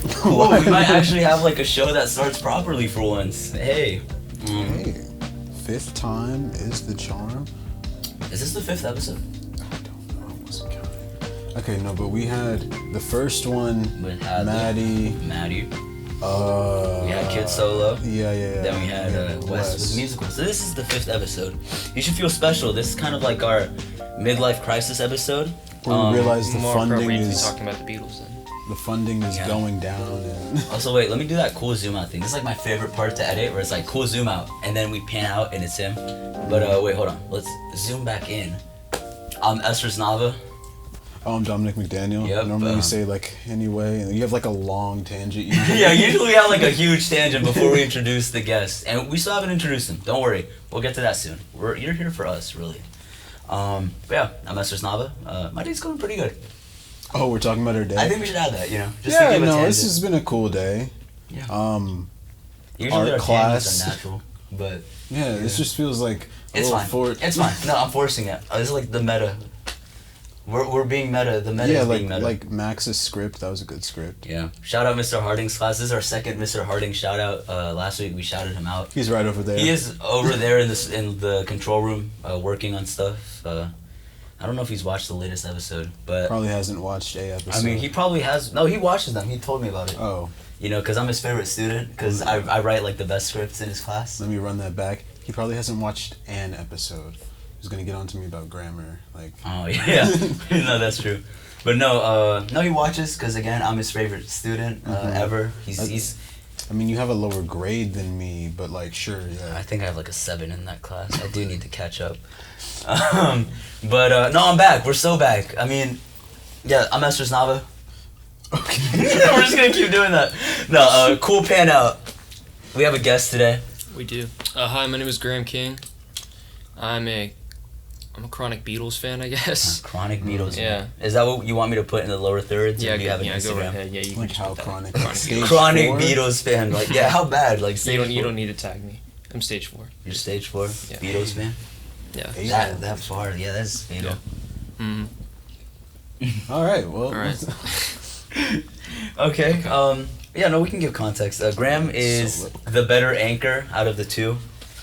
Cool, we might actually have like a show that starts properly for once. Hey. Hey, fifth time is the charm. Is this the 5th episode? I don't know. I wasn't counting. Okay, no, but we had the first one. We had Maddie. We had Kid Solo. Yeah. Then we had Wes with musical. So this is the 5th episode. You should feel special. This is kind of like our midlife crisis episode. Where we realize the More funding appropriate to be is talking about the Beatles then. the funding is going down. And Also, wait, let me do that cool zoom out thing. This is like my favorite part to edit, where it's like cool zoom out, and then we pan out and it's him. But wait, hold on. Let's zoom back in. I'm Esther's Nava. oh, I'm Dominic McDaniel. Yep, Normally you say like anyway, and you have like a long tangent. Usually. Yeah, usually we have like a huge tangent before we introduce the guest, and we still haven't introduced him. Don't worry, we'll get to that soon. You're here for us, really. But yeah, I'm Esther's Nava. My day's going pretty good. Oh, we're talking about our day. I think we should add that, just to yeah, give a no, tangent. this has been a cool day. Yeah. Usually art our class. tangents are natural, but Yeah, this just feels like a it's little fine. It's fine. No, I'm forcing it. This is like the meta. We're being meta. The meta is being meta. like Max's script. That was a good script. Yeah. Shout out Mr. Harding's class. This is our second Mr. Harding shout out. Last week we shouted him out. He's right over there. He is over there in the control room working on stuff. I don't know if he's watched the latest episode, but Probably hasn't watched a episode. I mean, he probably has. No, he watches them. He told me about it. Oh, Because I'm his favorite student. Because I write like the best scripts in his class. let me run that back. He probably hasn't watched an episode. He's gonna get on to me about grammar. Like, Oh yeah, no, that's true. But no, he watches because again, I'm his favorite student ever. He's. I mean, you have a lower grade than me, but like, sure, I yeah. think I have like a 7 in that class. I do need to catch up. But no, I'm back. We're so back. I mean, yeah, I'm Esther's Nava. Okay. We're just gonna keep doing that. No, cool pan out. We have a guest today. We do. Hi, my name is Graham King. I'm a chronic Beatles fan, I guess. Chronic Beatles. Yeah. Is that what you want me to put in the lower thirds? Yeah, Or do you have an go Instagram? right ahead. Yeah, you can Like just how put that. chronic? Chronic Stage Chronic 4? Beatles fan. Like, yeah, how bad? Like, You don't stage need to tag me. I'm stage 4. You're stage 4. Yeah. Beatles fan. Yeah. That far. Yeah, that's fatal. Mm-hmm. All right. Well. All right. Okay. Yeah. No, we can give context. Graham is the better anchor out of the two.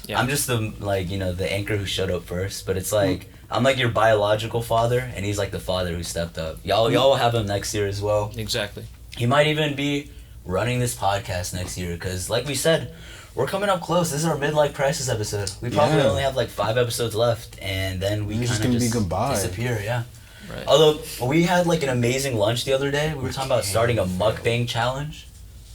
Yeah. I'm just the the anchor who showed up first, but it's like I'm like your biological father, and he's like the father who stepped up. Y'all will have him next year as well. Exactly. He might even be running this podcast next year, because like we said, we're coming up close. This is our midlife crisis episode. We probably only have like 5 episodes left, and then we It's just kind of gonna be goodbye. disappear. Yeah. Right. Although we had like an amazing lunch the other day. We were talking about starting a mukbang challenge.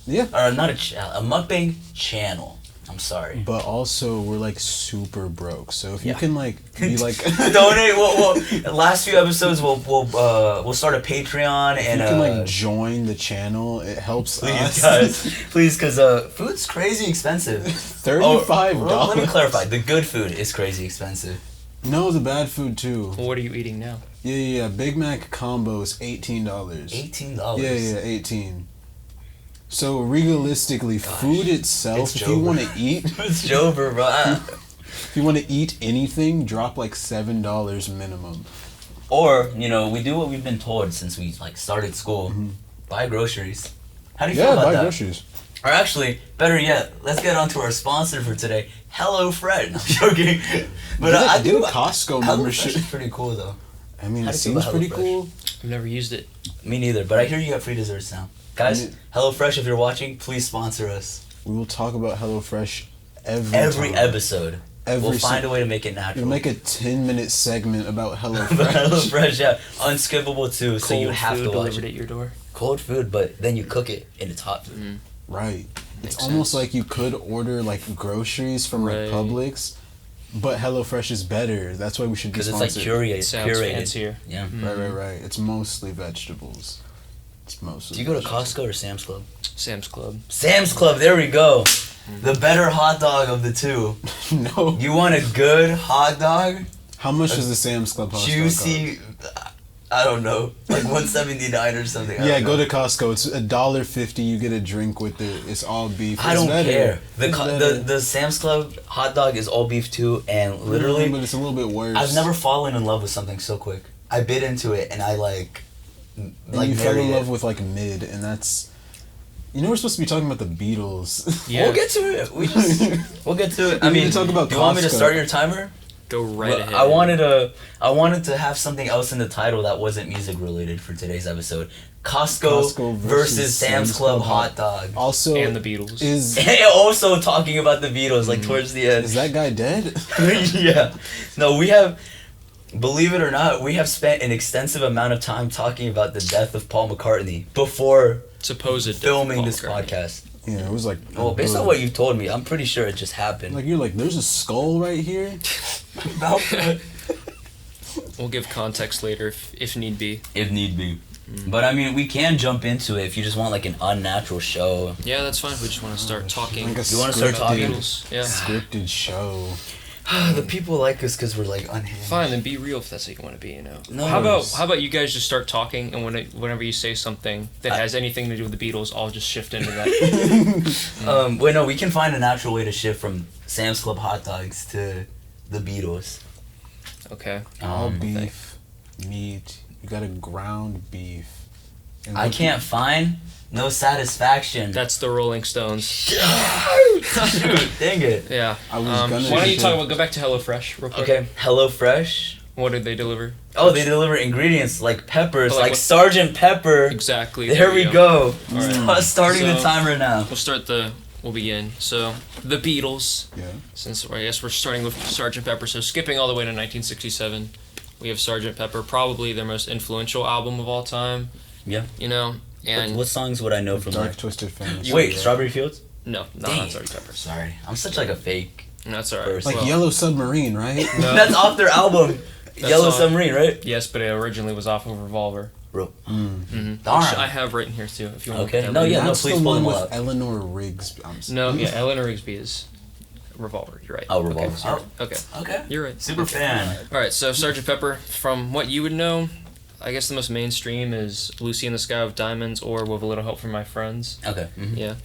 Yeah. Or not a mukbang channel. I'm sorry. But also, we're like super broke. So if you can like be like, Donate. Well, last few episodes we'll start a Patreon if and you can like join the channel, it helps please us. guys, please, because food's crazy expensive. $35. Well, let me clarify. The good food is crazy expensive. No, the bad food too. Well, what are you eating now? Yeah. Big Mac combo is $18. $18. Yeah, 18. So realistically, food itself, it's if you Jover. want to eat, It's Jover, bro. if you want to eat anything, drop like $7 minimum. Or we do what we've been told since we like started school. Buy groceries. How do you feel Yeah, about buy that? groceries. Or actually, better yet, let's get on to our sponsor for today, HelloFresh. I'm joking. But I do do a Costco HelloFresh membership. is pretty cool though. I mean, How it do you feel seems about pretty HelloFresh? cool. I've never used it. Me neither, but I hear you got free desserts now. Guys, HelloFresh, if you're watching, please sponsor us. We will talk about HelloFresh every Every time. episode. Every We'll find a way to make it natural. We'll make a 10-minute segment about HelloFresh. HelloFresh, yeah. Unskippable too, so you Cold have food to watch delivered it. at your door. Cold food, but then you cook it and it's hot food. Right. It's Makes almost sense. like you could order like groceries from like Right. Publix, but HelloFresh is better. That's why we should be Because it's like sponsored. It sounds curated. fancier. Yeah. Right. It's mostly vegetables. It's mostly. Do you go to vegetables. Costco or Sam's Club? Sam's Club. Sam's Club, there we go. The better hot dog of the two. No. You want a good hot dog? How much does the Sam's Club hot dog Juicy, I don't know, like $179 or something. cost? Yeah, go to Costco. It's $1.50. You get a drink with it. It's all beef. I It's don't better. care. It's better. The Sam's Club hot dog is all beef too, and literally, but it's a little bit worse. I've never fallen in love with something so quick. I bit into it, and I And you fell married in it. love with like mid, and that's You know we're supposed to be talking about the Beatles. Yeah. We'll get to it. We'll get to it. I We need mean, to talk about do you want me to Costco. start your timer? Go right Well, ahead. I wanted to have something else in the title that wasn't music related for today's episode. Costco versus Sam's Club hot dog. Also, And the Beatles. is Also talking about the Beatles, like towards the end. is that guy dead? Yeah. No, we have, believe it or not, we have spent an extensive amount of time talking about the death of Paul McCartney before Supposed filming Paul this McCartney. podcast. Yeah, it was like. Well, based on what you've told me, I'm pretty sure it just happened. Like you're like, there's a skull right here. We'll give context later if need be. If need be. But I mean, we can jump into it if you just want like an unnatural show. Yeah, that's fine. We just want to start talking. Like a You wanna start scripted- talking? Beatles. Yeah. Scripted show. The people like us because we're like unhinged. Fine, then be real if that's what you want to be. You know. No. How about you guys just start talking, and whenever you say something that has anything to do with the Beatles, I'll just shift into that. Wait, no, we can find a natural way to shift from Sam's Club hot dogs to the Beatles. Okay. All beef, meat. You got a ground beef. And I can't find no satisfaction. That's the Rolling Stones. Shoot, dang it. Yeah. I was Why gonna don't you say- talk about? Go back to HelloFresh real quick. Okay, HelloFresh. What did they deliver? Oh, they deliver ingredients like peppers, But like like what- Sergeant Pepper. Exactly. There we go. All right. Starting the So- timer now. We'll begin. So, the Beatles. Yeah. Since I guess we're starting with Sgt. Pepper, so skipping all the way to 1967, we have Sgt. Pepper, probably their most influential album of all time. Yeah. You know, and What songs would I know from Dark there? Twisted Fantasy. Wait, Strawberry Fields? no, Dang not it. Sgt. Pepper. Sorry, I'm such like a fake. No, that's alright. Person. Like Well, Yellow Submarine, right? No. That's off their album, Yellow on- Submarine, right? Yes, but it originally was off of Revolver. Bro. Mm-hmm. Darn. Which I have right in here too. If you want. Okay. To look No, at that. yeah, no, That's please the pull one them all with out. Eleanor Riggs. No, yeah, Eleanor Rigby is Revolver. You're right. Oh, Revolver. Okay, so you're right. Okay. Okay. You're right. Super fan. All right, so Sgt. Pepper, from what you would know, I guess the most mainstream is Lucy in the Sky with Diamonds or With a Little Help from My Friends. Okay. Mhm. Yeah.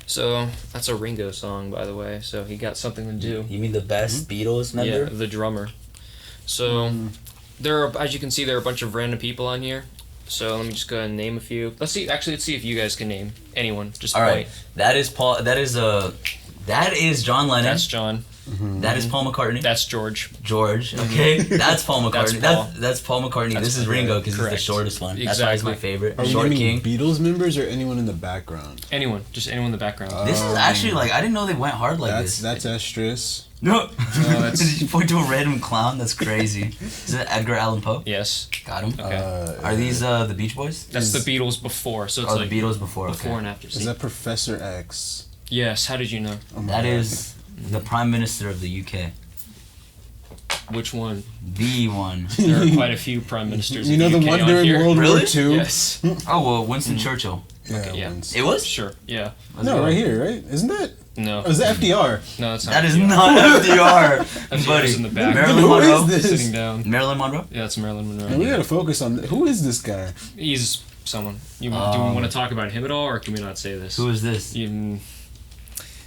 So that's a Ringo song, by the way. So he got something to do. You mean the best Beatles member? Yeah, the drummer. So there are, as you can see, there are a bunch of random people on here. So let me just go ahead and name a few. Let's see if you guys can name anyone. Just All right. point. That is Paul. That is John Lennon. That's John. That is Paul McCartney. That's George. George. Okay. That's Paul McCartney. That's Paul. That's Paul McCartney. That's This is Paul. Ringo because he's the Correct. shortest one. That's why he's my Exactly. favorite. Are we Short naming King. Beatles members or anyone in the background? Anyone. Just anyone in the background. This is actually like I didn't know they went hard like That's this. Estrus. No. that's- Did you point to a random clown? That's crazy. Is it Edgar Allan Poe? yes. Got him. Okay. Are these the Beach Boys? That's the Beatles before. So it's Oh, like the Beatles before. before Okay. and after. Is See? that Professor X? Yes. How did you know? Oh my That God. is the Prime Minister of the UK. Which one? The one. There are quite a few prime ministers. You in know the UK one on during here. World War Really? II? Yes. Oh well, Winston Churchill. Yeah, yeah. once. It was. Sure. Yeah. Let's No, go. right here, right? Isn't that? No. Oh, is that FDR? No, that's not. That is FDR. not FDR, FDR's buddy. in the back. Marilyn Who is Monroe. this? Sitting down. Marilyn Monroe. Yeah, that's Marilyn Monroe. Man, we gotta focus on who is this guy? He's someone. Do you want to talk about him at all, or can we not say this? Who is this? You,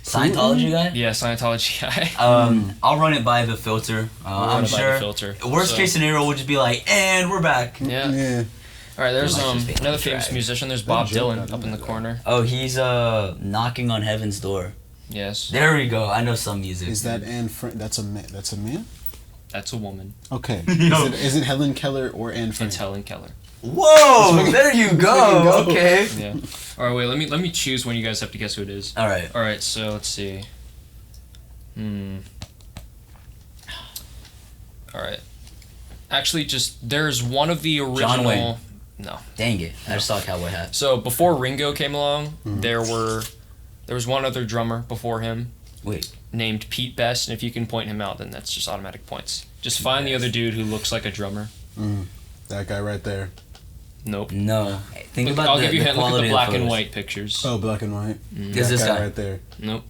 Scientology guy. yeah, Scientology guy. I'll run it by the filter. Run I'm it by sure. the filter. Worst So- case scenario would just be like, and we're back. Yeah. Yeah. All right. There's Might just be another on famous track. musician. There's Bob joke, I Dylan don't up in the know. corner. Oh, he's knocking on heaven's door. Yes. There we go. I know some music. Is that Anne Frank? That's a man. That's a man. That's a woman. Okay. No. Is it Helen Keller or Anne Frank? It's Helen Keller. Whoa! There you go. go. Okay. Yeah. All right. Wait. Let me choose one. You guys have to guess who it is. All right. All right. So let's see. All right. Actually, just there's one of the original. John Wayne. No. Dang it! I just saw a cowboy hat. So before Ringo came along, there was one other drummer before him Wait. named Pete Best, and if you can point him out, then that's just automatic points. Just find the Best. other dude who looks like a drummer. That guy right there. Nope. No. Think about I'll the, give you a the hint. Look at quality the of black and photos. white pictures. Oh, black and white. Is That this guy? right there? Nope.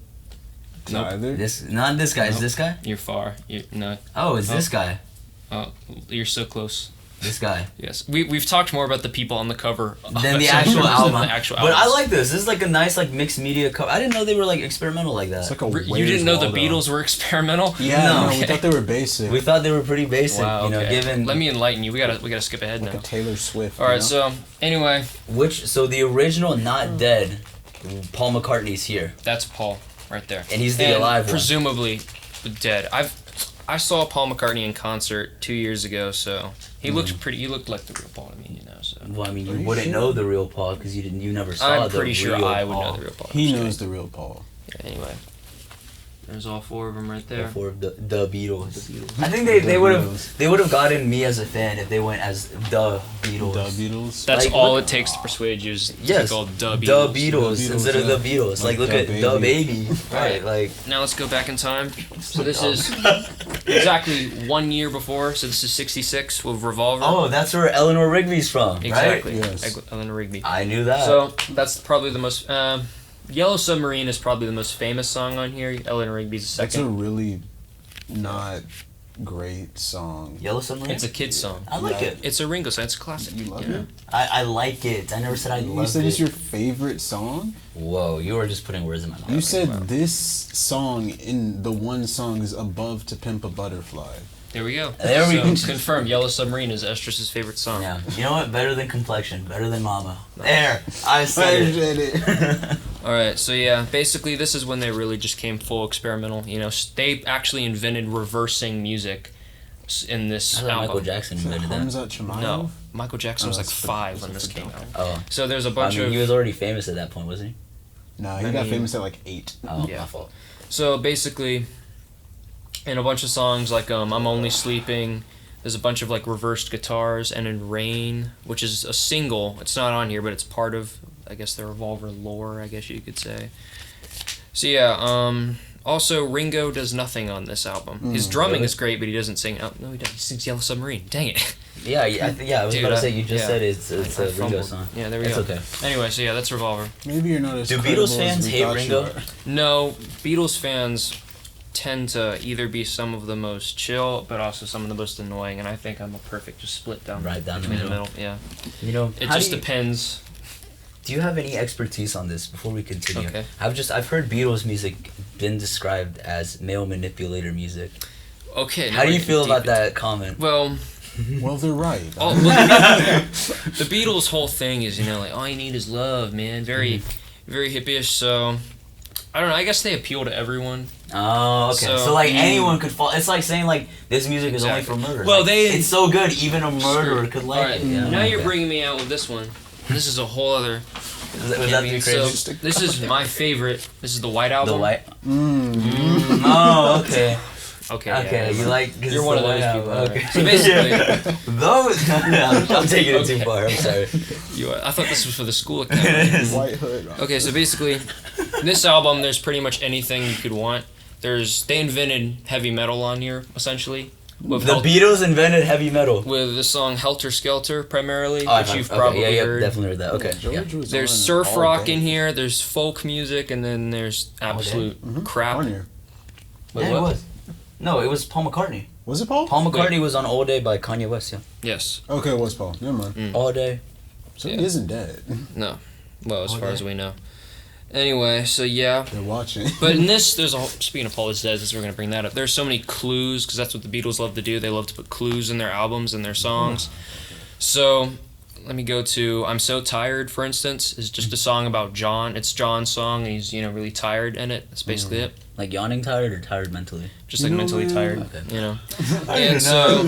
Nope. Either. Not this guy. Is Nope. this guy? You're far. No. Oh, it's Oh. this guy. Oh, you're so close. This guy. Yes. We've talked more about the people on the cover Than the of actual than album. the actual But I albums. like this. This is like a nice like mixed media cover. I didn't know they were like experimental like that. It's like a You Where's didn't know Waldo. the Beatles were experimental? Yeah, No. no, we Okay. thought they were basic. We thought they were pretty basic, Wow. you know, Okay. given Let me enlighten you. We gotta skip ahead like now. a Taylor Swift. All right. you know? So anyway, so the original Not Dead Paul McCartney's here, That's Paul right there. and he's the alive one. presumably dead. I saw Paul McCartney in concert 2 years ago, so he looked pretty. He looked like the real Paul to me, you know. So Well, I mean, Are you you wouldn't sure? know the real Paul because you never saw I'm the pretty sure real I would Paul. know the real Paul. He Just knows the real Paul. kidding. Yeah, anyway, there's all 4 of them right there. For the Beatles. I think The they would Beatles. have gotten me as a fan if they went as the Beatles. The Beatles. That's Like, all look- it takes to persuade you is to Yes, be called the The Beatles. Beatles The Beatles, instead of yeah. the Beatles. Like, Like look Da at the Baby. baby, right? Like, Now let's go back in time. So this is exactly 1 year before. So this is '66 with Revolver. oh, that's where Eleanor Rigby's from, right? exactly. Yes. Eleanor Rigby. I knew that. So that's probably the most. Yellow Submarine is probably the most famous song on here. Eleanor Rigby's the That's a second. really not great song. Yellow Submarine. It's a kid's song. I like Yeah. it. It's a Ringo song. It's a classic. You love Yeah. it? I like it. I never said I You loved said it. it's your favorite song? Whoa, you were just putting words in my mouth. You said wow. this song in the one song is above To Pimp a Butterfly. There we go. There we so, go. Confirmed. Yellow Submarine is Estrus's favorite song. Yeah. You know what? Better than complexion. Better than mama. There. I said it. All right. So yeah, basically this is when they really just came full experimental. You know, they actually invented reversing music in this I thought album. Michael Jackson invented that. Hamza Chimaev? No, Michael Jackson was Oh, like that's 5 for- when this that's for came out. Oh. So there's a I bunch mean, of. he was already famous at that point, wasn't he? No, he I got mean- famous at like 8. Oh, Yeah. my fault. So basically, in a bunch of songs like I'm Only Sleeping, there's a bunch of like reversed guitars, and in Rain, which is a single, it's not on here, but it's part of, I guess, the Revolver lore, I guess you could say. So yeah, also Ringo does nothing on this album. His drumming really? is great, but he doesn't sing. Oh no, he does. He sings Yellow Submarine. Dang it. Yeah, I was Dude, about to say, you just yeah. said it's I a Ringo fumbled. song. Yeah, there we It's go. okay. Anyway, so yeah, that's Revolver. Maybe you're not as Do credible Beatles fans as we hate thought you Ringo? are. No, Beatles fans tend to either be some of the most chill, but also some of the most annoying, and I think I'm a perfect just split down Right down the between middle. Yeah, You know, it how just do you, depends. do you have any expertise on this before we continue? Okay. I've heard Beatles music been described as male manipulator music. Okay, How do now you we're feel deep about in- that comment? Well, Well, they're right. all, the Beatles' whole thing is, you know, like all you need is love, man. Very, very hippie-ish. So I don't know. I guess they appeal to everyone. Oh, okay. So, So- like anyone could fall. It's like saying like this music is only for Exactly. murder. Well, Like, they- it's so good even a murderer could like All right, it. Yeah, now you're okay. bringing me out with this one. This is a whole other. Was that too So crazy? this is my favorite. This is the White Album. The white. Mm. Oh, okay. Okay. Okay, yeah. you like. 'cause You're it's one of the those White people. Album. Okay. Okay. So basically, Those. I'm taking it too Okay. far. I'm sorry. I thought this was for the school account. White hood. Okay, so basically, this album, there's pretty much anything you could want. They invented heavy metal on here, essentially. With, The Beatles invented heavy metal. with the song Helter Skelter, primarily, Oh, which you've okay, probably yeah, heard. definitely heard that. Okay. Yeah. George was There's on surf all rock day. in here, there's folk music, and then there's absolute Mhm. crap. On here. Wait, Yeah, what? it was. No, it was Paul McCartney. Was it Paul? Paul McCartney was on All Day by Kanye West. Yeah. Yes. Okay, it was Paul. Never mind. All Day. So Yeah. he isn't dead. No. Well, as Oh, far yeah. as we know. Anyway, so yeah. They're watching. But in this, there's a whole, speaking of Paul is Dead, we're going to bring that up. There's so many clues, because that's what the Beatles love to do. They love to put clues in their albums and their songs. So, let me go to I'm So Tired, for instance, is just a song about John. It's John's song, and he's, really tired in it. That's basically it. Like yawning tired or tired mentally? Just like No, mentally man. tired, Okay. I And so,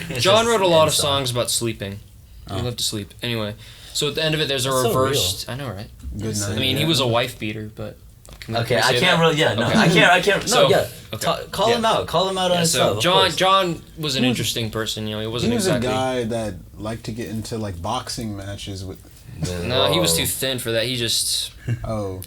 It's John just wrote a lot end of song. songs about sleeping. He Oh. loved to sleep. Anyway, so at the end of it, there's a That's so reversed. I know, right? Good night. I mean, he was a wife beater, but. Can we Okay, I say can't that? really. Yeah, no, Okay. I can't. No, So, yeah. okay. Call him Yeah. out. Call him out on Yeah, his so stuff. of John course. John was an interesting person. He wasn't He was exactly. a guy that liked to get into like boxing matches with. No, he was Whoa. too thin for that. He just. Oh,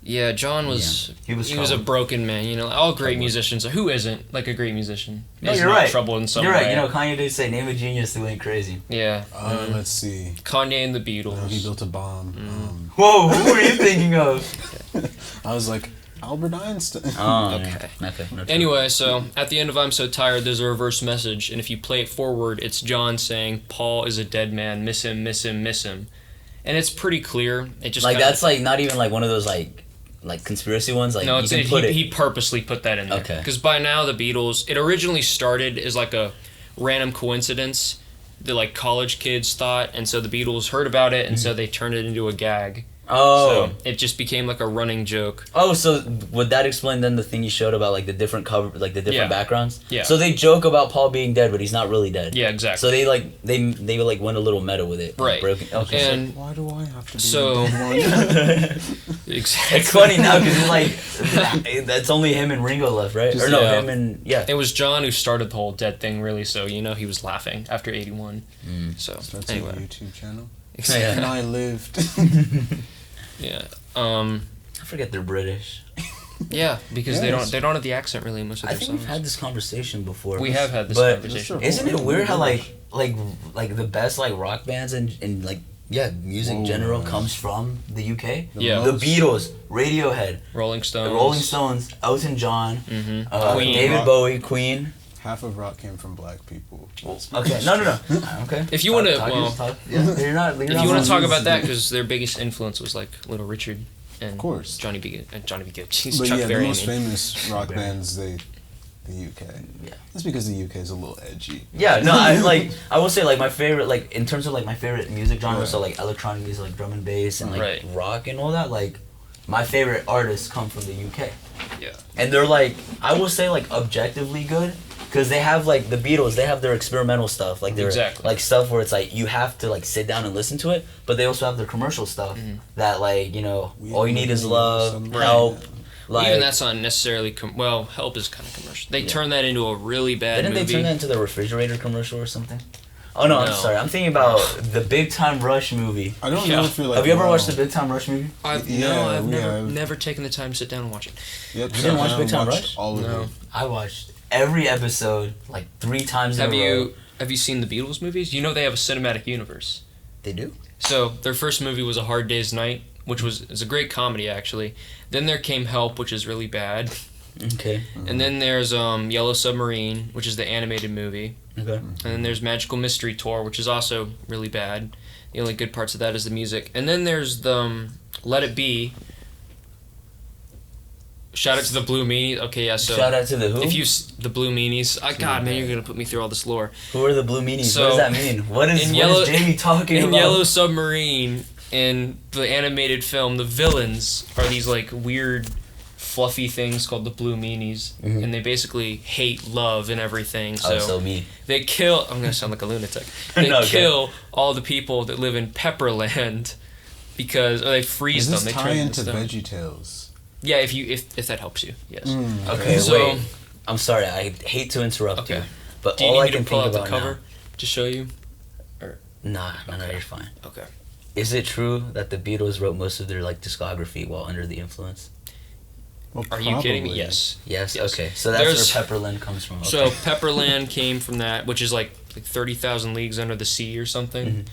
Yeah, John was. Yeah, he was a troubled. broken man. All great musicians. Who isn't like a great musician? No, is you're not right. Trouble in some You're right. way. Kanye did say, "Name a genius who ain't crazy." Yeah. let's see. Kanye and the He Beatles. built a bomb. Whoa, who are you thinking of? I was like Albert Einstein. Oh, Okay. yeah. Okay. no, true. Anyway, so at the end of I'm So Tired, there's a reverse message, and if you play it forward, it's John saying, Paul is a dead man, miss him, miss him, miss him. And it's pretty clear. It just like kinda- that's like not even like one of those like conspiracy ones. Like No, you it's can put it. he purposely put that in there. Okay. Because by now the Beatles, it originally started as like a random coincidence that like college kids thought, and so the Beatles heard about it, and so they turned it into a gag. Oh. So it just became like a running joke. Oh, so would that explain then the thing you showed about like the different cover, like the different backgrounds? Yeah. So they joke about Paul being dead, but he's not really dead. Yeah, exactly. So they like they like went a little meta with it. Right. Okay. And why do I have to be so- the dead one? exactly. It's funny now because it's like that's only him and Ringo left, right? Just- Or no, yeah. him and It was John who started the whole dead thing, really. So he was laughing after 81. So That's anyway, a YouTube channel. exactly. And I lived. Yeah. I forget they're British. Yeah, because Yes. they don't have the accent really in most of I their think songs. we've had this conversation before. We have had this But conversation. isn't it weird how like the best like rock bands and like music in general comes from the UK? Yeah. The Beatles, Radiohead, Rolling Stones. the Rolling Stones, Elton John, Queen. David Rock. Bowie, Queen. Half of rock came from black people. Okay, no. Okay. If you want to, you're not. if you want to talk about that, because their biggest influence was like Little Richard and course. Johnny B. Good. Jeez, But Chuck yeah, Berry. the most I mean. famous rock bands, the UK. Yeah. That's because the UK is a little edgy. Yeah, no, I will say like my favorite like in terms of like my favorite music genre, Right. so like electronic music, like drum and bass and like Right. rock and all that, like my favorite artists come from the UK. Yeah. And they're like I will say like objectively good because they have like the Beatles, they have their experimental stuff, like their Exactly. like stuff where it's like you have to like sit down and listen to it, but they also have their commercial stuff that like, you know, all you need is love, help. Well, even that's not necessarily Help is kind of commercial. They turned that into a really bad Didn't movie. they turn that into the refrigerator commercial or something? Oh no, I'm No. sorry. I'm thinking about the Big Time Rush movie. I don't Yeah. know if you're like. Have you ever wow. watched the Big Time Rush movie? I've Yeah, we never have. never taken the time to sit down and watch it. Yep, You didn't watch I Big Time watched Rush? All of No. it. I watched every episode like 3 times Have in a row. you seen the Beatles movies? You know they have a cinematic universe. They do? So their first movie was A Hard Day's Night, which was a great comedy actually. Then there came Help, which is really bad. Okay. And then there's Yellow Submarine, which is the animated movie. Okay. And then there's Magical Mystery Tour, which is also really bad. The only good parts of that is the music. And then there's the Let It Be. Shout out to the Blue Meanies. Okay, yeah. So Shout out to the who? the Blue Meanies. God, man, you're gonna put me through all this lore. Who are the Blue Meanies? So, what does that mean? What is Jamie talking in about? Yellow Submarine, in the animated film, the villains are these like weird, fluffy things called the Blue Meanies, and they basically hate love and everything. So, so me. they kill. I'm gonna sound like a lunatic. They No, okay. kill all the people that live in Pepperland or they freeze Does them. this They tie turn them into stone. VeggieTales? Yeah, if that helps you, yes. Okay, So- wait. I'm sorry. I hate to interrupt Okay. you, but Do you all need I me can to pull think out the about cover to show you? Nah, you're fine. Okay. Is it true that the Beatles wrote most of their like discography while under the influence? Well, Are you kidding me? probably. Yes. Yes. Yes. Okay. So that's There's- where Pepperland comes from. Okay. So Pepperland came from that, which is like 30,000 leagues under the sea or something.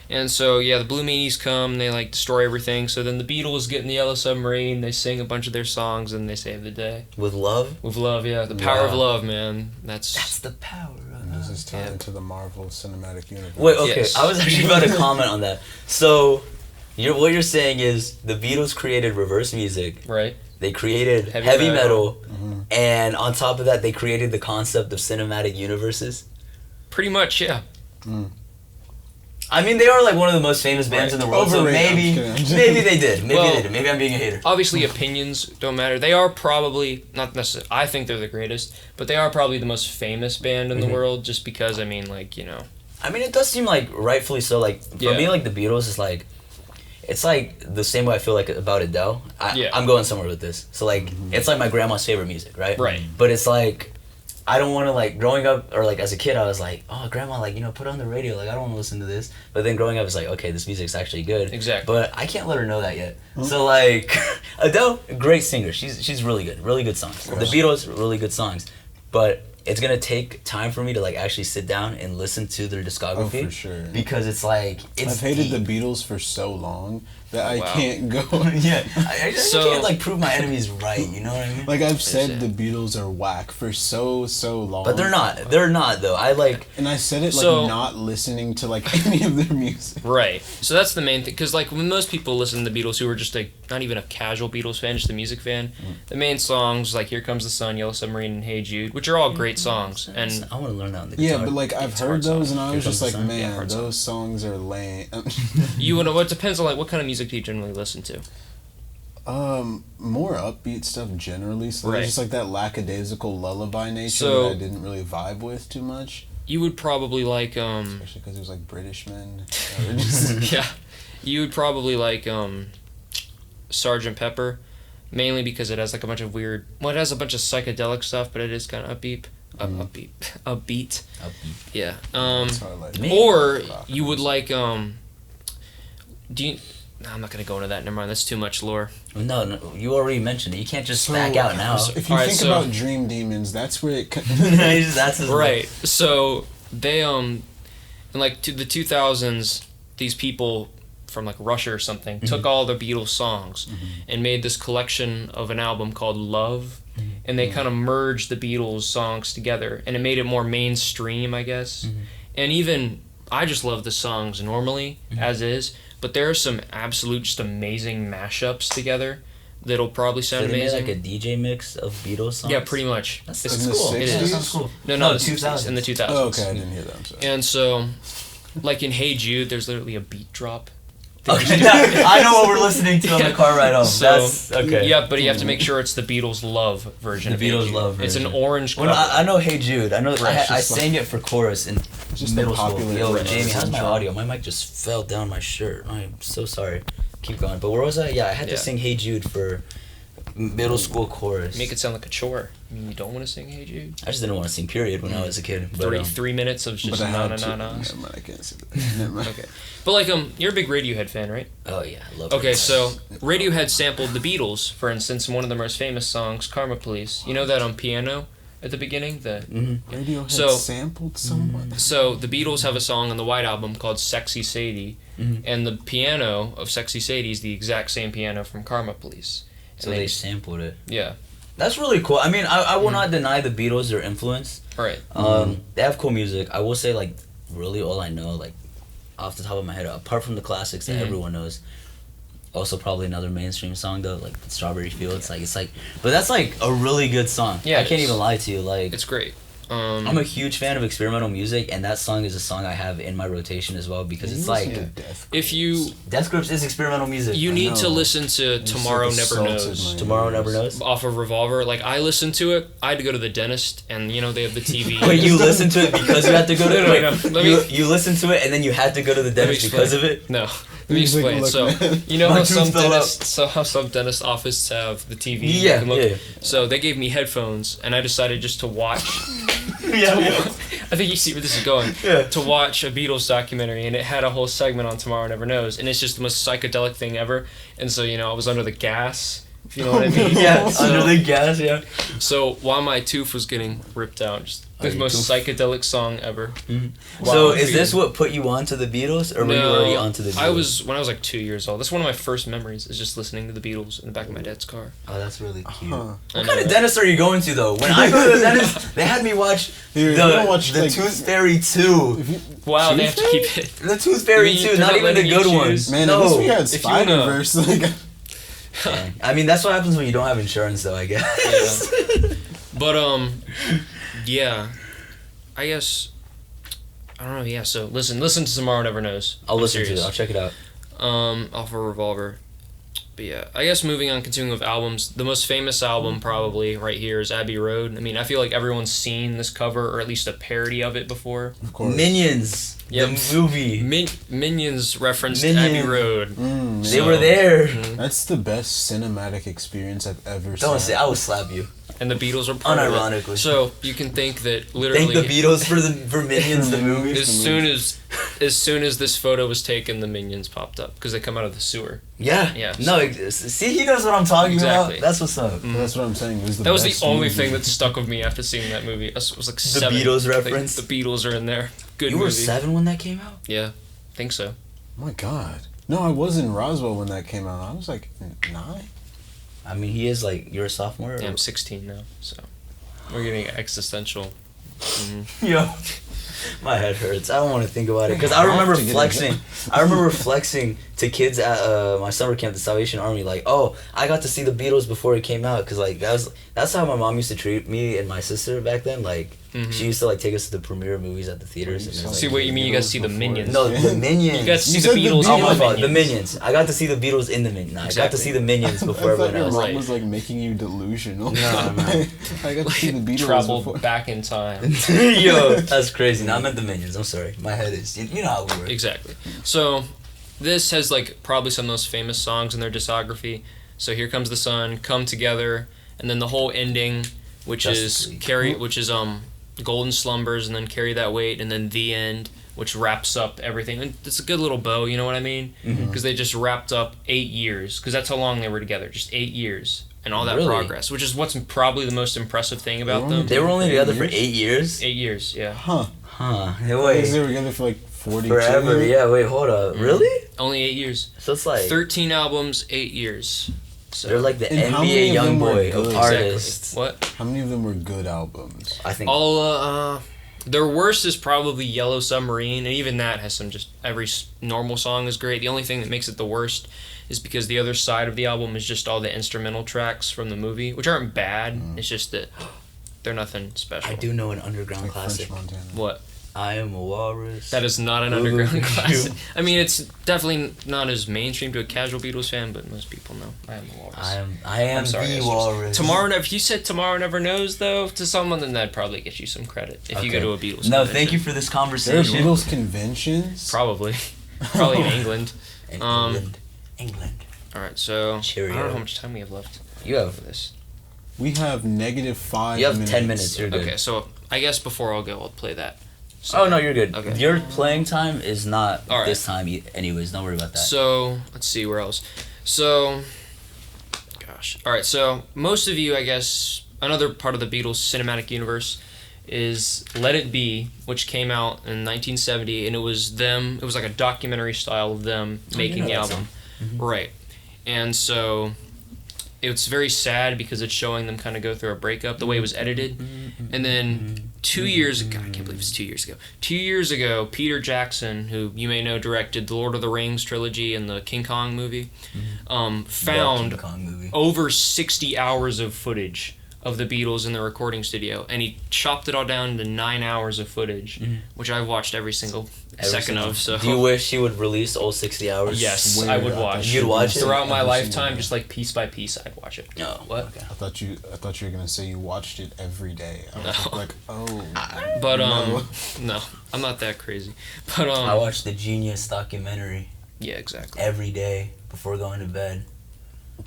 And so yeah, the Blue Meanies come, they like destroy everything. So then the Beatles get in the Yellow Submarine, they sing a bunch of their songs, and they save the day with love. with love. Yeah, the power of Wow. love, man. That's That's the power of And this is tied Yeah. into the Marvel Cinematic Universe. Wait, okay. Yes. I was actually about to comment on that. So, what you're saying is the Beatles created reverse music. right. They created Heavy heavy metal. metal, and on top of that, they created the concept of cinematic universes. Pretty much, yeah. I mean, they are like one of the most famous bands in the world, so Overrated. I'm maybe kidding. maybe they did. Maybe Well- they did. Maybe I'm being a hater. Obviously, opinions don't matter. They are probably not necessarily. I think they're the greatest, but they are probably the most famous band in the world. Just because, I mean, like I mean, it does seem like rightfully so. Like for Yeah. me, like the Beatles is like, it's like the same way I feel like about Adele. Yeah. I'm going somewhere with this. So like, it's like my grandma's favorite music, right? Right. But it's like, I don't want to like growing up or like as a kid I was like, oh grandma, like put on the radio, like I don't want to listen to this. But then growing up it's like, okay, this music's actually good. Exactly. But I can't let her know that yet. So like, Adele, great singer. She's really good songs. The Beatles, really good songs. But it's gonna take time for me to like actually sit down and listen to their discography. Oh, for sure. Because it's like I've hated deep. the Beatles for so long that I Wow. can't go. Yeah, I just So- can't like prove my enemies right. You know what I mean? Like I've said, it. the Beatles are whack for so long. But they're not. They're not though. I like. And I said it like So- not listening to like any of their music. right. So that's the main thing. Because like when most people listen to the Beatles, who are just like not even a casual Beatles fan, just a music fan, the main songs like "Here Comes the Sun," "Yellow Submarine," and "Hey Jude," which are all great songs, and I want to learn that on the Yeah, guitar. but like I've It's heard hard those songs. and I Here was just Comes like, the Sun. man, Yeah, hard those songs are lame. you know, it depends on like what kind of music music do you generally listen to? More upbeat stuff generally. So Right. there's just like that lackadaisical lullaby nature So- that I didn't really vibe with too much. You would probably like Especially because it was like British men. that were just- yeah, you would probably like Sgt. Pepper, mainly because it has like a bunch of weird. Well, it has a bunch of psychedelic stuff, but it is kind of upbeat. Upbeat. Yeah. That's how I like it. Or Rock you would music. like do you? No, I'm not gonna go into that. Never mind. That's too much lore. No, you already mentioned it. You can't just So, back out now. If you Alright, think so- about Dream Demons, that's where it. That's his Right. So they in like the 2000s, these people from like Russia or something took all the Beatles songs and made this collection of an album called Love, and they kind of merged the Beatles songs together, and it made it more mainstream, I guess. And even I just love the songs normally as is, but there are some absolute just amazing mashups together that'll probably So sound they made amazing. like a DJ mix of Beatles songs? Yeah, pretty much. That's It's in the cool. 60s? It is. That sounds cool. No, the it's 2000s. in the 2000s. Oh, okay, I didn't hear that. I'm sorry. And so, like in Hey Jude, there's literally a beat drop. Okay, I know what we're listening to on the car ride home. So, That's okay. Yeah, but you have to make sure it's the Beatles Love version. The of Hey Beatles Jude. Love It's an version. orange cover. Well, I know Hey Jude. I know Right, I just like- sang it for chorus in just middle the school. popular Yo, right, Jamie, how's my intro. audio? My mic just fell down my shirt. I'm so sorry. Keep going. But where was I? Yeah, I had to Yeah. sing Hey Jude for middle school chorus. Make it sound like a chore. I mean, you don't want to sing Hey Jude? I just didn't want to sing period when I was a kid. But, 3 minutes of just But I na had na to. na na. Never mind, I can't say that. Never mind. Okay, but like you're a big Radiohead fan, right? oh yeah, I love Okay, it. so Radiohead sampled the Beatles, for instance, in one of their most famous songs, "Karma Police." You know that on piano at the beginning. Radiohead So- sampled someone. So the Beatles have a song on the White Album called "Sexy Sadie," and the piano of "Sexy Sadie" is the exact same piano from "Karma Police." So they sampled it. Yeah. That's really cool. I mean, I will not deny the Beatles, their influence. Right. They have cool music. I will say, like, really all I know, like, off the top of my head, apart from the classics that everyone knows, also probably another mainstream song, though, like Strawberry Fields. Like, it's like, but that's, like, a really good song. Yeah, I it can't is. even lie to you. Like, It's great. I'm a huge fan of experimental music, and that song is a song I have in my rotation as well because it's like, If you Death Grips is experimental music. you need to know. listen to "Tomorrow like Never assaulted Knows" my- Tomorrow Never Knows. off of Revolver. Like I listened to it. I had to go to the dentist, and you know they have the TV. Wait, you listened to it because you had to go to No, wait, no, let me- you listened to it and then you had to go to the Let me dentist because of explain. it? No, let me He's like, explain. "Look, So man, you know my how tooth some fell out." dentist offices have the TV. Yeah, you can look- yeah. So they gave me headphones, and I decided just to watch. Yeah. I think you see where this is going. Yeah. To watch a Beatles documentary, and it had a whole segment on Tomorrow Never Knows, and it's just the most psychedelic thing ever. And so I was under the gas. If you know what I mean. Yeah, So- under the gas, yeah. So while my tooth was getting ripped out, just the your most tooth? psychedelic song ever. So Wow. is this what put you onto the Beatles, or were you already onto the Beatles? When I was like 2 years old. That's one of my first memories, is just listening to the Beatles in the back of my dad's car. Oh, that's really cute. Huh. I What know, kind of right? dentist are you going to though? When I go to the dentist, they had me watch Dude, you don't watch, the like- Tooth Fairy 2. Wow, they have to keep Tuesday? it. The Tooth Fairy You- 2, they're not not even the letting you good choose. ones. Man, no. at least we had If you wanna- Spider-Verse. Like, Dang. I mean, that's what happens when you don't have insurance, though, I guess. But yeah, I guess I don't know. Yeah, so listen to Tomorrow Never Knows. I'll I'm listen to serious. it. I'll check it out. Off of Revolver. But yeah, I guess moving on, continuing with albums, the most famous album probably right here is Abbey Road. I mean, I feel like everyone's seen this cover or at least a parody of it before. of course. Minions, Yep. the movie. Minions referenced Minions. Abbey Road. Mm, They So- were there. That's the best cinematic experience I've ever seen. Don't say, I will slap you. And the Beatles are part of it. Unironically. So you can think that Thank literally the Beatles for Minions, the movie. as soon as this photo was taken, the Minions popped up because they come out of the sewer. Yeah. Yeah, No, see, he knows what I'm talking Exactly. about. That's what's up. That's what I'm saying. It was the That was the best only movie. thing that stuck with me after seeing that movie. I was like 7. Beatles Like, reference? the Beatles are in there. Good You movie. were 7 when that came out? Yeah, think so. Oh my God. No, I was in Roswell when that came out. I was like 9. I mean, he is like, you're a sophomore? Yeah, I'm 16 now, so we're getting existential. Yo, my head hurts. I don't want to think about it because I remember to get flexing. I remember flexing to kids at my summer camp, the Salvation Army. Like, oh, I got to see the Beatles before it came out because like that's how my mom used to treat me and my sister back then. Like She used to like take us to the premiere movies at the theaters. And See what you mean? You guys see the Minions? No, the Minions. You got to see You the said the Beatles. Beatles. in Oh my the fault. The Minions. Minions. I got to see the Beatles in the Minions. No, I got to see the Minions before I thought everyone your else. mom Right. was like making you delusional. No, no. I got to see the Beatles Travel before. back in time. Yo, that's crazy. No, I meant the Minions. I'm sorry. My head is. You know how we work. Exactly. So, this has like probably some of the most famous songs in their discography. So Here Comes the Sun, Come Together, and then the whole ending, which Justice League. is Golden Slumbers, and then Carry That Weight, and then The End, which wraps up everything. And it's a good little bow, you know what I mean? Because they just wrapped up 8 years, because that's how long they were together, just 8 years, and all that Really? progress, which is what's probably the most impressive thing about them. They were only together for 8 years? years? 8 years, yeah. Huh. Huh. Hey, They wait. were together for like 42 Forever. years? Yeah, wait, hold up. Really? Only 8 years. So it's like 13 albums, 8 years. So they're like the And how NBA many of young them were boy good? of Exactly. artists. What? How many of them were good albums? I think All their worst is probably Yellow Submarine, and even that has some just every normal song is great. The only thing that makes it the worst is because the other side of the album is just all the instrumental tracks from the movie, which aren't bad. It's just that they're nothing special. I do know an underground Like classic. French Montana. What? I am a walrus. That is not an Ooh, underground you. classic. I mean, it's definitely not as mainstream to a casual Beatles fan, but most people know I am a walrus. I am I'm sorry, the it's just- walrus. If you said Tomorrow Never Knows, though, to someone, then that'd probably get you some credit if you go Okay. to a Beatles No, convention. thank you for this There are conversation. Beatles conventions? Probably. Probably in England. In Um, England. Alright, so Cheerio. I don't know how much time we have left You have for this. We have -5 You have minutes. 10 minutes. You're good. Okay, so I guess before I'll go, I'll play that. So, Oh no, you're good. Okay. Your playing time is not All right. this time, anyways. Don't worry about that. So, let's see, where else? So, gosh. Alright, so most of you, I guess, another part of the Beatles cinematic universe is Let It Be, which came out in 1970, and it was them, it was like a documentary style of them making know the that album. Right. And so it's very sad because it's showing them kind of go through a breakup, the way it was edited. And then 2 years ago, I can't believe it's 2 years ago. 2 years ago, Peter Jackson, who you may know directed the Lord of the Rings trilogy and the King Kong movie, found The King Kong movie. over 60 hours of footage of the Beatles in the recording studio, and he chopped it all down into 9 hours of footage, which I've watched every single second of. So Do you wish he would release all 60 hours? yes, Where I would I watch. thought You'd watch it? Throughout my Every single lifetime, day. just like piece by piece, I'd watch it. No. What? Okay. I thought you were gonna say you watched it every day. I was No. like, oh. But No. no, I'm not that crazy. But I watch the Genius documentary yeah, exactly. every day before going to bed.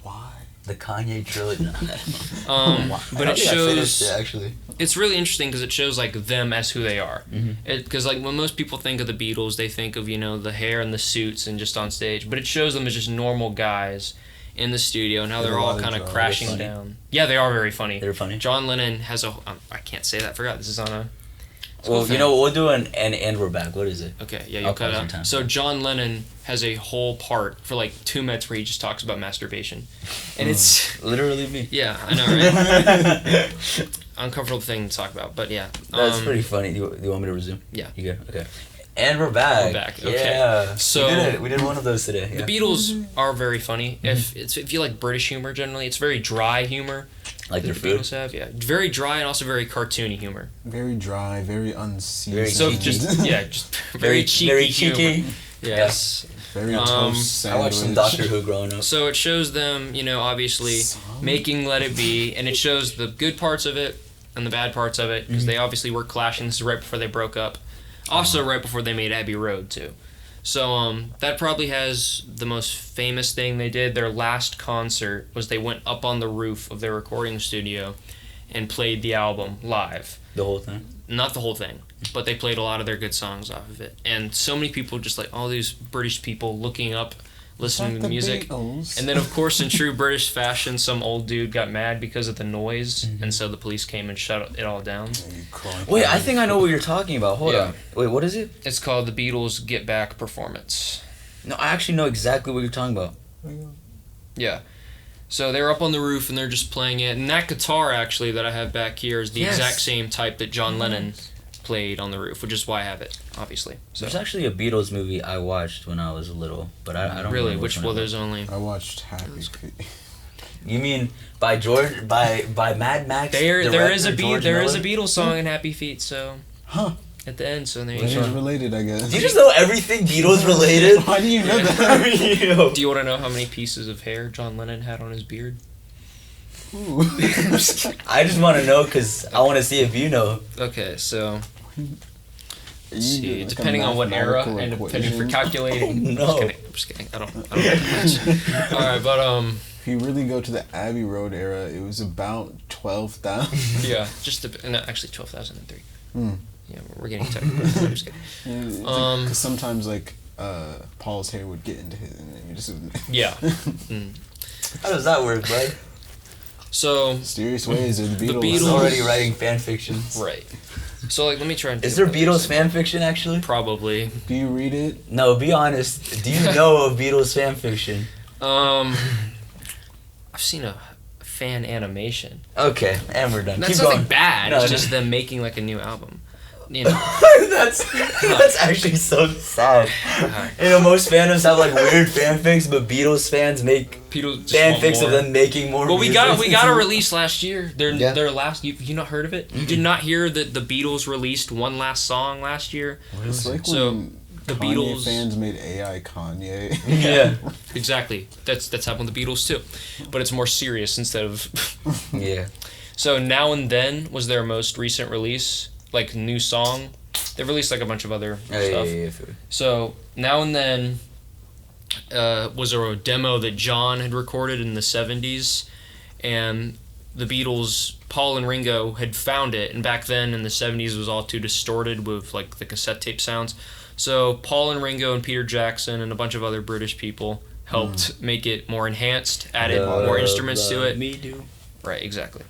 Why? The Kanye trilogy. No, But I it think I finished shows. it, actually. It's really interesting because it shows like them as who they are. Because like when most people think of the Beatles, they think of the hair and the suits and just on stage. But it shows them as just normal guys in the studio and how With they're a all lot of kind of drugs. crashing Funny. down. Yeah, they are very funny. They're funny. John Lennon has a. I can't say that. I forgot this is on a. Well, Okay. you know what? We'll do and we're back. What is it? Okay, yeah, I'll you'll cut pause it your out. time. So John Lennon has a whole part for like 2 minutes where he just talks about masturbation, and it's Literally me. yeah, I know, right? Uncomfortable thing to talk about, but yeah. That's pretty funny. Do you want me to resume? Yeah. You good? Okay. And we're back. We're back, okay. Yeah. So- we did one of those today. The Yeah. Beatles are very funny. If you like British humor generally, it's very dry humor. Like that their the food. Beatles have, yeah, very dry and also very cartoony humor. Very dry, very unseasoned. Very So cheeky. just very cheeky, Very cheeky. humor. Yes. very um, toast I watched some sandwich. Doctor Who growing up. So it shows them, obviously making Let It Be, and it shows the good parts of it and the bad parts of it, because they obviously were clashing. This is right before they broke up. Also right before they made Abbey Road, too. So that probably has the most famous thing they did. Their last concert was they went up on the roof of their recording studio and played the album live. The whole thing. Not the whole thing, but they played a lot of their good songs off of it. And so many people, just like all these British people looking up, listening to the music. Beatles. And then, of course, in true British fashion, some old dude got mad because of the noise, and so the police came and shut it all down. You crying Wait, I out. think I know what you're talking about. Hold Yeah. on. Wait, what is it? It's called the Beatles Get Back Performance. No, I actually know exactly what you're talking about. Yeah. So they're up on the roof and they're just playing it. And that guitar, actually, that I have back here is the Yes. exact same type that John Lennon played on the roof, which is why I have it, obviously. So There's actually a Beatles movie I watched when I was little, but I don't really, remember which one well, it was. there's only I watched Happy Feet. You mean by Mad Max? There is a Miller? Beatles song in Happy Feet, so Huh. at the end, so there you Which go. is related, I guess. Do you just know everything Beatles related? Why do you know that? Do you want to know how many pieces of hair John Lennon had on his beard? Ooh. I just want to know because I want to see if you know. Okay, so You see, do, like, a depending on what era mathematical and depending for equation. calculating. No. I'm just kidding. I don't know much. All right, but If you really go to the Abbey Road era, it was about 12,000. yeah, just no, actually 12,003. Hmm. Yeah, we're getting technical. I'm just kidding. Because sometimes, like, Paul's hair would get into his, and then you just... Yeah. How does that work, bud? So Mysterious ways of the The Beatles. He's Beatles- already writing fan fictions. right. So like, let me try and. Is there Beatles fan fiction actually? Probably. Do you read it? No, be honest. Do you know of Beatles fan fiction? I've seen a fan animation. Okay, and we're done. That's Keep nothing going. bad. No, It's no. just them making like a new album. You know. that's actually so sad. You know, most fandoms have like weird fanfics, but Beatles fans make Beatles just fanfics want of more. them making more. Well, we music. got a release last year. Yeah. Their last. You not heard of it? You did not hear that the Beatles released one last song last year. It's like So, when the Kanye Beatles- fans made AI Kanye. Yeah, Exactly. That's happened with the Beatles too, but it's more serious instead of. yeah. So Now and Then was their most recent release, like new song. They released like a bunch of other stuff. So Now and Then was a demo that John had recorded in the 70s, and the Beatles, Paul and Ringo, had found it, and back then in the 70s it was all too distorted with like the cassette tape sounds. So Paul and Ringo and Peter Jackson and a bunch of other British people helped make it more enhanced, added more instruments to it. Me do. Right, exactly.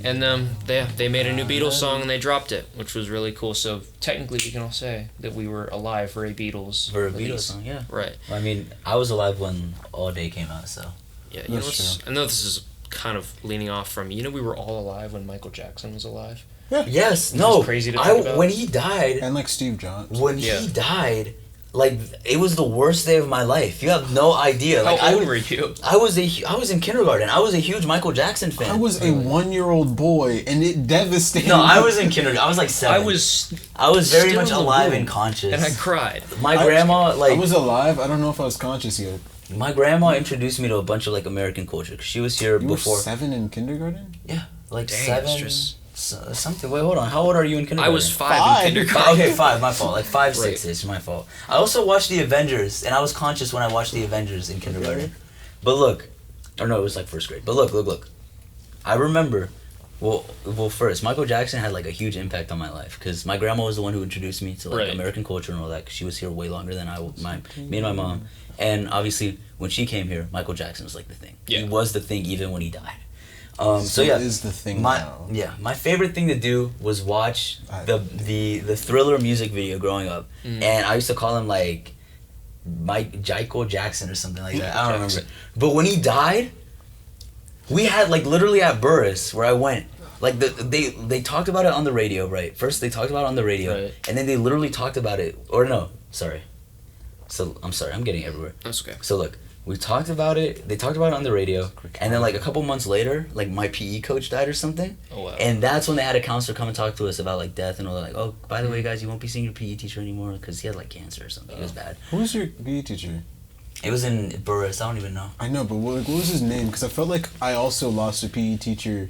And they made a new Beatles song and they dropped it, which was really cool. So technically, we can all say that we were alive for a Beatles For a release. Beatles song, yeah. Right. I mean, I was alive when All Day came out, so. Yeah. You know, That's I know this is kind of leaning off from. You know, we were all alive when Michael Jackson was alive. Yes, Which no. is crazy to think about. When he died, And like Steve Jobs. he died, like it was the worst day of my life. You have no idea. Like How old were you? I was in kindergarten. I was a huge Michael Jackson fan. I was a 1-year-old boy, and it devastated No, I me. was in kindergarten. I was like 7. I was, very still much in the alive womb, and conscious. and I cried. My I- grandma, like I was alive. I don't know if I was conscious yet. my grandma introduced me to a bunch of like American culture. 'Cause she was here You before. were 7 in kindergarten? Yeah, like Dang, 7. that's just- Something. Wait, hold on. How old are you in I kindergarten? was 5 5. in kindergarten. Okay, 5. My fault. Like 5, Right. 6 is my fault. I also watched the Avengers, and I was conscious when I watched the Avengers in kindergarten. But look, or no, it was like first grade. But look. I remember. Well, first, Michael Jackson had like a huge impact on my life because my grandma was the one who introduced me to like Right. American culture and all that. 'Cause she was here way longer than me and my mom. And obviously, when she came here, Michael Jackson was like the thing. Yeah. He was the thing even when he died. So Still yeah, is the thing my now. my favorite thing to do was watch I- the Thriller music video growing up, and I used to call him like Michael Jackson or something like that. I don't remember. But when he died, we had like literally at Burris where I went. Like they talked about it on the radio, right? First they talked about it on the radio, Right. and then they literally talked about it. Or no, sorry. So I'm sorry, I'm getting everywhere. That's okay. So look, we talked about it. They talked about it on the radio, and then like a couple months later, like my PE coach died or something, Oh wow. and that's when they had a counselor come and talk to us about like death and all that. Like, oh, by the way, guys, you won't be seeing your PE teacher anymore because he had like cancer or something. It was bad. Who was your PE teacher? It was in Burris. I don't even know. I know, but what was his name? Because I felt like I also lost a PE teacher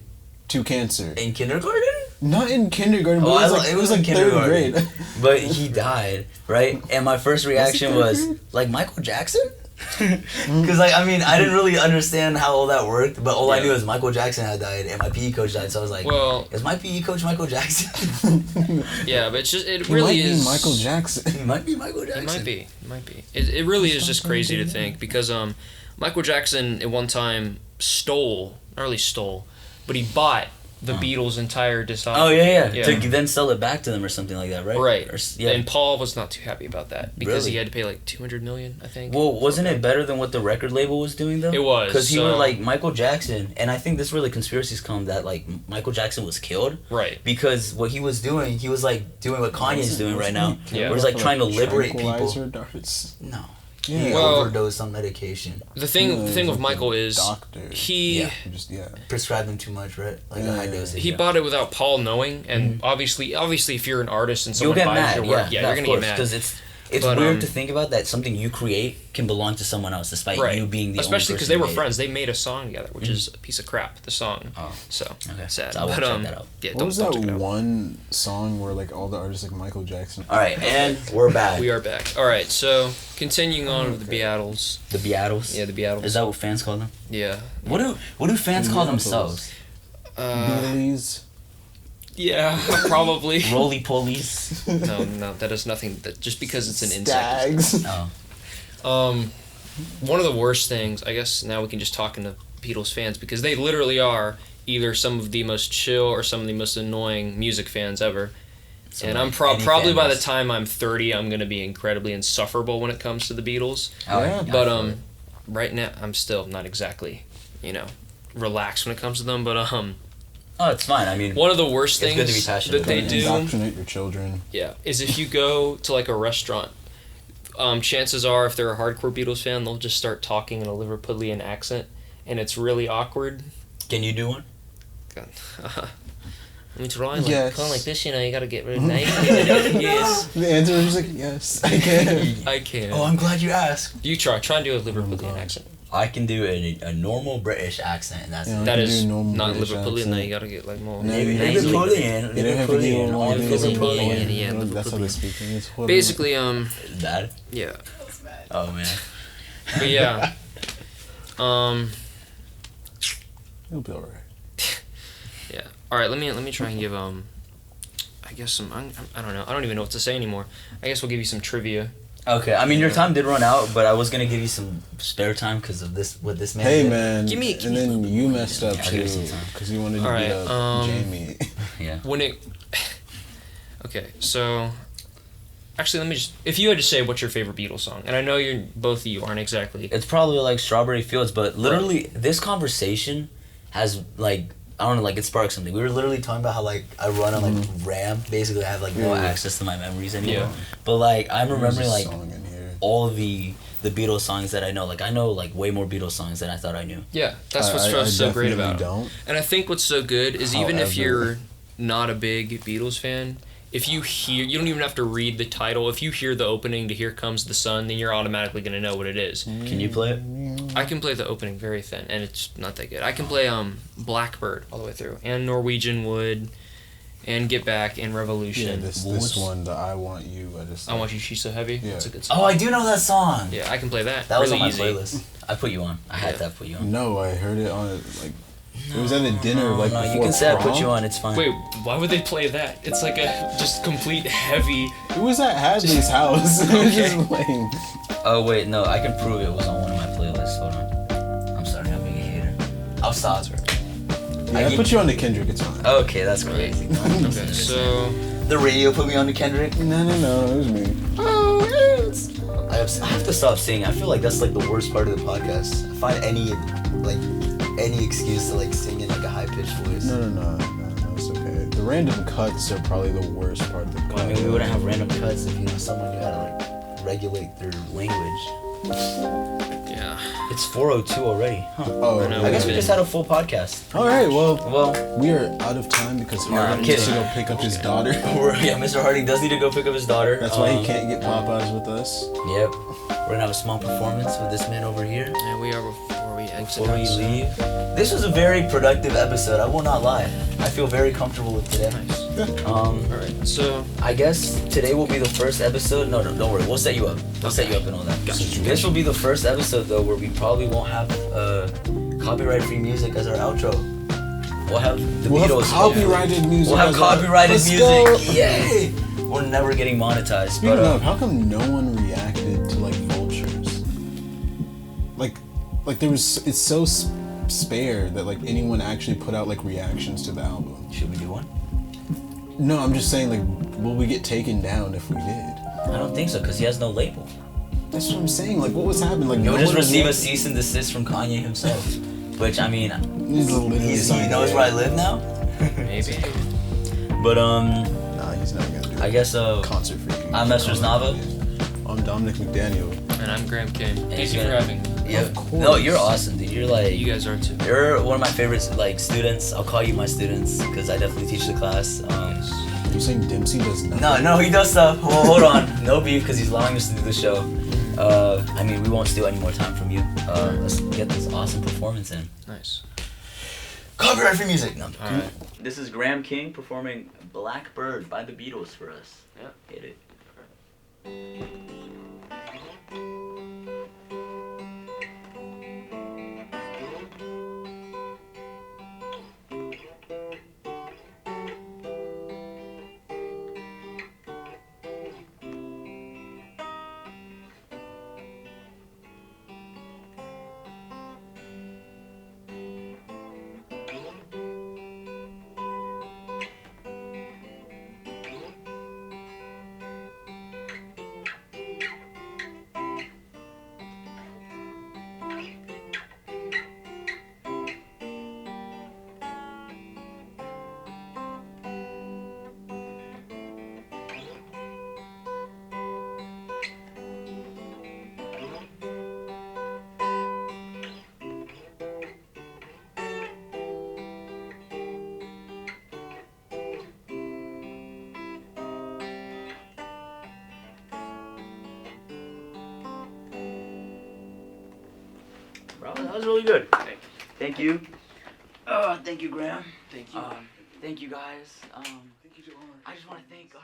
to cancer. In kindergarten? Not in kindergarten, but Oh, it was like third grade. But he died, right? And my first reaction third was grade? like Michael Jackson. Because like I mean I didn't really understand how all that worked, but all I Yeah. knew is Michael Jackson had died and my PE coach died, so I was like, Well- is my PE coach Michael Jackson? Yeah, but it's just it He really might is. be Michael Jackson. He might be Michael Jackson. It might be. It really is just crazy to think because Michael Jackson at one time not really stole, but he bought the Beatles' entire discography. Oh yeah. To then sell it back to them or something like that, right? Right. Yeah. And Paul was not too happy about that because Really? he had to pay like $200 million, I think. Well, wasn't it better than what the record label was doing though? It was, because he so- was like Michael Jackson, and I think this really conspiracies come that like Michael Jackson was killed. Right. Because what he was doing, he was like doing what Kanye's doing right now, Yeah. where he's like trying to liberate people. Tranquilizer darts. No, He Well, overdosed on medication. The thing with Michael is doctor. he Prescribed him too much, right? Like a high dosage. he bought it without Paul knowing, and obviously if you're an artist and someone You'll get buys mad. your work, you're gonna get mad. Because it's weird to think about that something you create can belong to someone else, despite you being the especially because they were friends. They made a song together, which is a piece of crap. The song. Oh. So sad. So I will check that out. Yeah, What was don't that check it out. one song where like all the artists like Michael Jackson? All right, and we're back. We are back. All right, so continuing on with the Beatles. The Beatles. Yeah, the Beatles. Is that what fans call them? Yeah. What do fans call themselves? Beatles. Yeah, probably. Roly polies. No, that is nothing. That just because it's an insect. Stags. Oh. One of the worst things, I guess now we can just talk into Beatles fans, because they literally are either some of the most chill or some of the most annoying music fans ever. So and I'm probably by the time I'm 30, I'm going to be incredibly insufferable when it comes to the Beatles. Yeah. But right now, I'm still not exactly, relaxed when it comes to them. But Oh, it's fine. I mean, one of the worst it's things good to be passionate that they about it. do, Indoctrinate your children. is if you go to like a restaurant, chances are if they're a hardcore Beatles fan, they'll just start talking in a Liverpudlian accent, and it's really awkward. Can you do one? God. Let me try. Like, Yes. kind of like this, you gotta get really nice. Yes. The answer was like, yes, I can. I can. Oh, I'm glad you asked. You try and do a Liverpudlian accent. I can do a normal British accent, and that's Yeah. it. That can is do normal not British Liverpudlian. accent. No, you gotta get like more. Maybe Liverpudlian. You don't have to be Liverpudlian. all Liverpudlian, yeah, That's how they Liverpudlian. speak. It's horrible. Basically, That? yeah. Oh man. But yeah. You'll be alright. Yeah. All right. Let me try and give I guess some. I don't know. I don't even know what to say anymore. I guess we'll give you some trivia. Okay, I mean your time did run out, but I was gonna give you some spare time because of what this man Hey did. man, Give me and then you messed up I'll give too you some time. because you wanted to All beat right, up Jamie. Yeah. When it. Okay, so. Actually, let me just. If you had to say what's your favorite Beatles song, and I know both of you aren't exactly. It's probably like Strawberry Fields, but literally this conversation has like I don't know, like it sparked something. We were literally talking about how like I run on like RAM, basically I have like no access to my memories anymore. Yeah. But like I'm remembering like Song in here. all of the Beatles songs that I know. Like I know like way more Beatles songs than I thought I knew. Yeah, that's what's I so great definitely about it. don't. And I think what's so good is even if However. you're not a big Beatles fan, if you don't even have to read the title. If you hear the opening to Here Comes the Sun, then you're automatically going to know what it is. Can you play it? I can play the opening very thin, and it's not that good. I can play Blackbird all the way through, and Norwegian Wood, and Get Back, and Yeah, Revolution. this one, the I Want You. I Want You, She's So Heavy. Yeah. That's a good song. Oh, I do know that song. Yeah, I can play that. That was really on my easy. playlist. I put you on. I had Yeah. to put you on. No, I heard it on it was at a dinner No, like no, before you can say I put prom. you on. It's fine. Wait, why would they play that? It's like a just complete heavy. It was at Hadley's house. It was just lame. Oh wait, no, I can prove it was on one of my playlists. Hold on. I'm sorry, I'm being a hater. I'll stop. Yeah, I put you on to Kendrick. It's fine. Okay, that's crazy. Okay, so The radio put me on to Kendrick. No, it was me. Oh, yes. I have to stop singing. I feel like that's like the worst part of the podcast. I find any excuse to like sing in like a high pitched voice. No, it's okay. The random cuts are probably the worst part of the podcast. I mean, we wouldn't have random cuts if someone knew how to like regulate their language. yeah. It's 4:02 already. Huh. Oh, I know, I guess we yeah. just had a full podcast. All right, well, Well, we are out of time because Harding I'm needs to kidding. go pick up his daughter. Mr. Harding does need to go pick up his daughter. That's why he can't get Popeyes with us. Yep. We're gonna have a small performance with this man over here. Yeah, we are before we exit. Before we leave. This was a very productive episode, I will not lie. I feel very comfortable with today. Nice. Alright, So I guess today will be the first episode. No, don't worry, we'll set you up. We'll set you up and all that. This will be the first episode though where we probably won't have copyright-free music as our outro. We'll have the We'll Beatles. have copyrighted music. We'll have as our- copyrighted Let's music. go. Yay! We're never getting monetized. Speaking But of, how come no one reacted to like Vultures? Like there was, it's so spare that like anyone actually put out like reactions to the album. should we do one? No, I'm just saying like, will we get taken down if we did? I don't think so, because he has no label. That's what I'm saying. Like, what was happening? Like, You'll no just one receive a reacted. cease and desist from Kanye himself. Which, I mean, He's literally he signed knows it. where I live now. maybe. But, Nah, he's not gonna do I guess, a concert for you. I'm Esther's Nava. I'm Dominic McDaniel. And I'm Graham King. And Thank you're you for gonna- having me. Yeah. Of course. No, you're awesome, dude. You're like You guys are too. you're one of my favorite like students. I'll call you my students because I definitely teach the class. You saying Dempsey does nothing? No, he does stuff. Well, hold on. No beef because he's allowing us to do the show. I mean, we won't steal any more time from you. Let's get this awesome performance in. Nice. Copyright free music. No. All right. This is Graham King performing Blackbird by the Beatles for us. Yeah. Hit it. Bro, that was really good. Thank you. Thank you, Graham. Thank you. Thank you, guys. I just want to thank our